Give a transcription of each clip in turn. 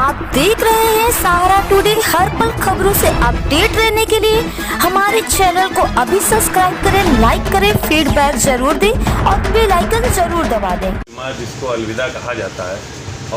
आप देख रहे हैं सहारा टुडे। हर पल खबरों से अपडेट रहने के लिए हमारे चैनल को अभी सब्सक्राइब करें, लाइक करें, फीडबैक जरूर दें और बेल आइकन जरूर दबा दें। जिसको अलविदा कहा जाता है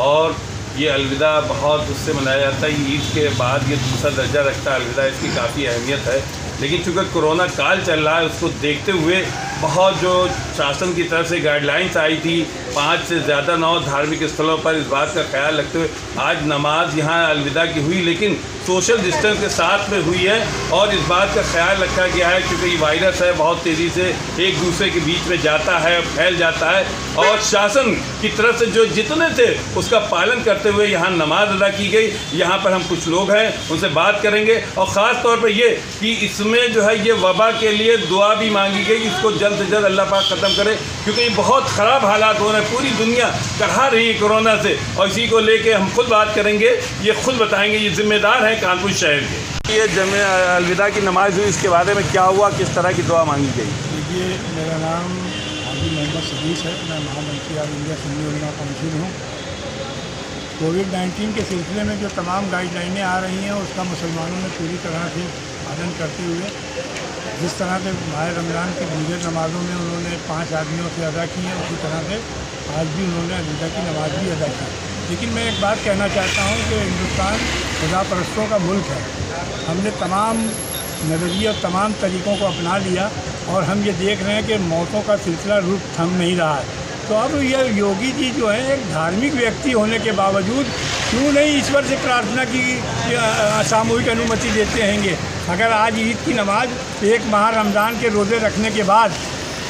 और ये अलविदा बहुत उससे मनाया जाता है। ईद के बाद ये दूसरा दर्जा रखता है अलविदा, इसकी काफ़ी अहमियत है। लेकिन चूँकि कोरोना काल चल रहा है, उसको देखते हुए बहुत जो शासन की तरफ से गाइडलाइंस आई थी 5 से ज़्यादा 9 धार्मिक स्थलों पर, इस बात का ख्याल रखते हुए आज नमाज यहाँ अलविदा की हुई, लेकिन सोशल डिस्टेंस के साथ में हुई है। और इस बात का ख्याल रखा गया है क्योंकि ये वायरस है, बहुत तेज़ी से एक दूसरे के बीच में जाता है, फैल जाता है। और शासन की तरफ से जो जितने थे उसका पालन करते हुए यहाँ नमाज अदा की गई। यहाँ पर हम कुछ लोग हैं, उनसे बात करेंगे और ख़ास तौर पर ये कि इसमें जो है ये वबा के लिए दुआ भी मांगी गई, इसको जल्द से जल्द अल्लाह पाक ख़त्म करे, क्योंकि ये बहुत ख़राब हालात हो रहे हैं। पूरी दुनिया कहा रही है कोरोना से, और इसी को लेके हम खुद बात करेंगे, ये खुद बताएंगे। ये जिम्मेदार हैं कानपुर शहर के। ये जमे अलविदा की नमाज़ हुई, इसके बारे में क्या हुआ, किस तरह की दुआ मांगी गई? देखिए, मेरा नाम हाजी मोहम्मद सदीस है, मैं महामंत्री ऑल इंडिया सुन्नी उलमा काउंसिल हूँ। कोविड-19 के सिलसिले में जो तमाम गाइडलाइनें आ रही हैं उसका मुसलमानों ने पूरी तरह से पालन करते हुए, जिस तरह से माह रमज़ान की दीगर नमाज़ों में उन्होंने 5 आदमियों से अदा की है, उसी तरह से आज भी उन्होंने अलविदा की नमाज़ भी अदा की। लेकिन मैं एक बात कहना चाहता हूँ कि हिंदुस्तान खुदा परस्तों का मुल्क है। हमने तमाम नज़रिए और तमाम तरीक़ों को अपना लिया और हम ये देख रहे हैं कि मौतों का सिलसिला रुक थम नहीं रहा है। तो अब ये योगी जी जो है एक धार्मिक व्यक्ति होने के बावजूद क्यों नहीं ईश्वर से प्रार्थना की सामूहिक अनुमति देते हैंगे। अगर आज ईद की नमाज एक माह रमज़ान के रोज़े रखने के बाद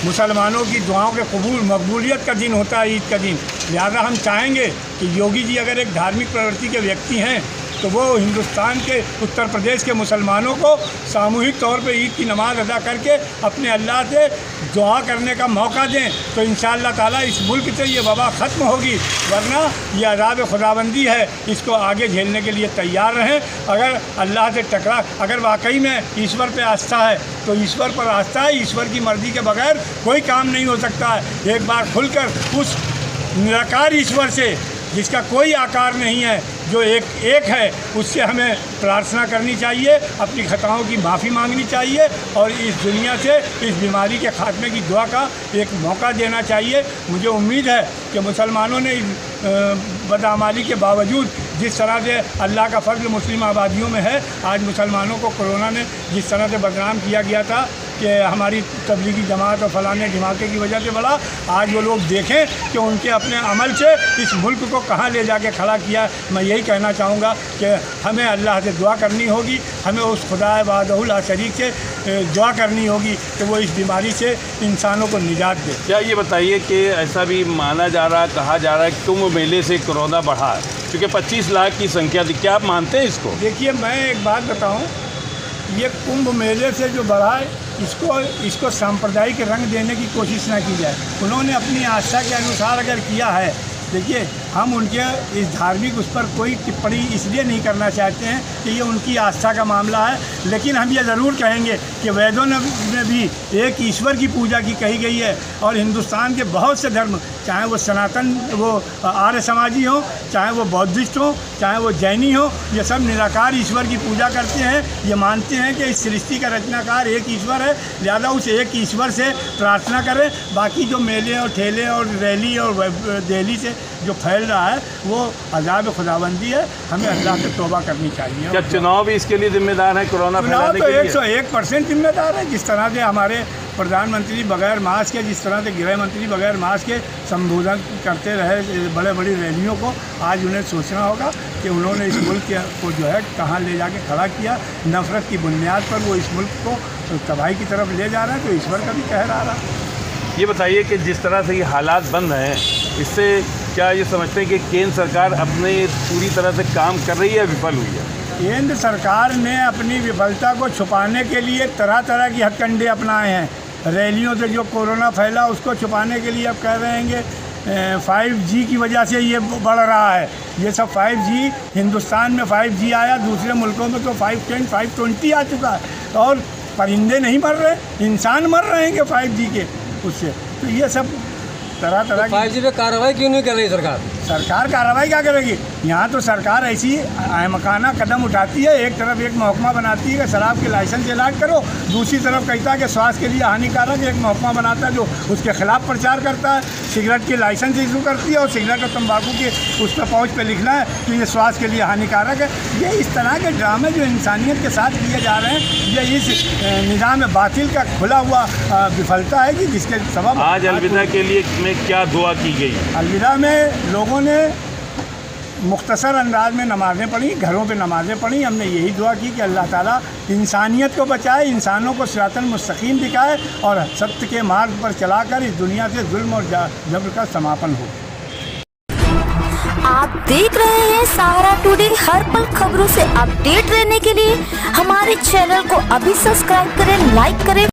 मुसलमानों की दुआओं के मकबूलियत का दिन होता है, ईद का दिन, लिहाजा हम चाहेंगे कि योगी जी अगर एक धार्मिक प्रवृत्ति के व्यक्ति हैं तो वो हिंदुस्तान के उत्तर प्रदेश के मुसलमानों को सामूहिक तौर पे ईद की नमाज़ अदा करके अपने अल्लाह से दुआ करने का मौका दें, तो इंशाअल्लाह ताला इस मुल्क से ये वबा ख़त्म होगी। वरना ये अज़ाब खुदाबंदी है, इसको आगे झेलने के लिए तैयार रहें। अगर अल्लाह से टकरा, अगर वाकई में ईश्वर पे आस्था है तो ईश्वर पर आस्था है, ईश्वर की मर्ज़ी के बगैर कोई काम नहीं हो सकता है। एक बार खुलकर उस निराकार ईश्वर से, जिसका कोई आकार नहीं है, जो एक है, उससे हमें प्रार्थना करनी चाहिए, अपनी खताओं की माफ़ी मांगनी चाहिए और इस दुनिया से इस बीमारी के खात्मे की दुआ का एक मौका देना चाहिए। मुझे उम्मीद है कि मुसलमानों ने बदआमाली के बावजूद, जिस तरह से अल्लाह का फजल मुस्लिम आबादियों में है, आज मुसलमानों को कोरोना ने जिस तरह से बदनाम किया गया था कि हमारी तबलीगी जमात और फलाने धमाके की वजह से बड़ा, आज वो लोग देखें कि उनके अपने अमल से इस मुल्क को कहाँ ले जाके खड़ा किया। मैं यही कहना चाहूँगा कि हमें अल्लाह से दुआ करनी होगी, हमें उस खुदा वाहदहू ला शरीक से दुआ करनी होगी कि वो इस बीमारी से इंसानों को निजात दे। क्या ये बताइए कि ऐसा भी माना जा रहा है, कहा जा रहा है कि कुंभ मेले से कोरोना बढ़ा है, क्योंकि 25 लाख की संख्या थी, क्या आप मानते हैं इसको? देखिए, मैं एक बात बताऊँ, ये कुंभ मेले से जो बढ़ा है, इसको सांप्रदायिक रंग देने की कोशिश ना की जाए। उन्होंने अपनी आस्था के अनुसार अगर किया है, देखिए, हम उनके इस धार्मिक उस पर कोई टिप्पणी इसलिए नहीं करना चाहते हैं कि ये उनकी आस्था का मामला है, लेकिन हम ये ज़रूर कहेंगे कि वेदों में भी एक ईश्वर की पूजा की कही गई है और हिंदुस्तान के बहुत से धर्म, चाहे वो सनातन, वो आर्य समाजी हों, चाहे वो बौद्धिस्ट हों, चाहे वो जैनी हो, ये सब निराकार ईश्वर की पूजा करते हैं। ये मानते हैं कि इस सृष्टि का रचनाकार एक ईश्वर है, लिहाजा उस एक ईश्वर से प्रार्थना करें। बाकी जो मेले और ठेले और रैली और दिल्ली से जो फैल रहा है वो अज़ाब खुदाबंदी है, हमें अल्लाह से तौबा करनी चाहिए। क्या चुनाव भी इसके लिए जिम्मेदार है, कोरोना फैलाने के लिए? 101% जिम्मेदार है। जिस तरह से हमारे प्रधानमंत्री बगैर मास्क के, जिस तरह से गृह मंत्री बगैर मास्क के संबोधन करते रहे बड़े बड़ी रैलियों को, आज उन्हें सोचना होगा कि उन्होंने इस मुल्क को जो है कहाँ ले जाके खड़ा किया। नफ़रत की बुनियाद पर वो इस मुल्क को तबाही की तरफ ले जा रहे हैं, तो ईश्वर का भी कहर आ रहा है। ये बताइए कि जिस तरह से ये हालात बन रहे हैं, इससे क्या ये समझते हैं कि केंद्र सरकार अपने पूरी तरह से काम कर रही है, विफल हुई है? केंद्र सरकार ने अपनी विफलता को छुपाने के लिए तरह तरह की हथकंडे अपनाए हैं। रैलियों से जो कोरोना फैला उसको छुपाने के लिए अब कह रहे हैं कि 5G की वजह से ये बढ़ रहा है। ये सब 5G, हिंदुस्तान में 5G आया, दूसरे मुल्कों में तो 510, 520 आ चुका है और परिंदे नहीं मर रहे, इंसान मर रहे हैं कि 5G के उससे। तो ये सब तरह तरह की 5G पे कार्रवाई क्यों नहीं कर रही सरकार? सरकार कार्रवाई क्या करेगी? यहाँ तो सरकार ऐसी अहमकाना कदम उठाती है, एक तरफ एक महकमा बनाती है कि शराब के लाइसेंस अलाट करो, दूसरी तरफ कहता है कि स्वास्थ्य के लिए हानिकारक, एक महकमा बनाता है जो उसके खिलाफ प्रचार करता है, सिगरेट के लाइसेंस इशू करती है और सिगरेट और तंबाकू के उस पर पाउच पे लिखना है कि ये स्वास्थ्य के लिए हानिकारक है। ये इस तरह के ड्रामे जो इंसानियत के साथ किए जा रहे हैं, ये इस निज़ाम बातिल का खुला हुआ विफलता है कि जिसके सबब आज अलविदा के लिए में क्या दुआ की गई? अलविदा में लोगों ने मुख्तसर अंदाज में नमाज़ें पढ़ी, घरों पे नमाज़ें पढ़ी। हमने यही दुआ की कि अल्लाह ताला इंसानियत को बचाए, इंसानों को सिरातल मुस्तकीम दिखाए और सत्य के मार्ग पर चलाकर इस दुनिया से जुल्म और जबर का समापन हो। आप देख रहे हैं सहारा टुडे, हर पल खबरों से अपडेट रहने के लिए हमारे चैनल को अभी सब्सक्राइब करें, लाइक करें।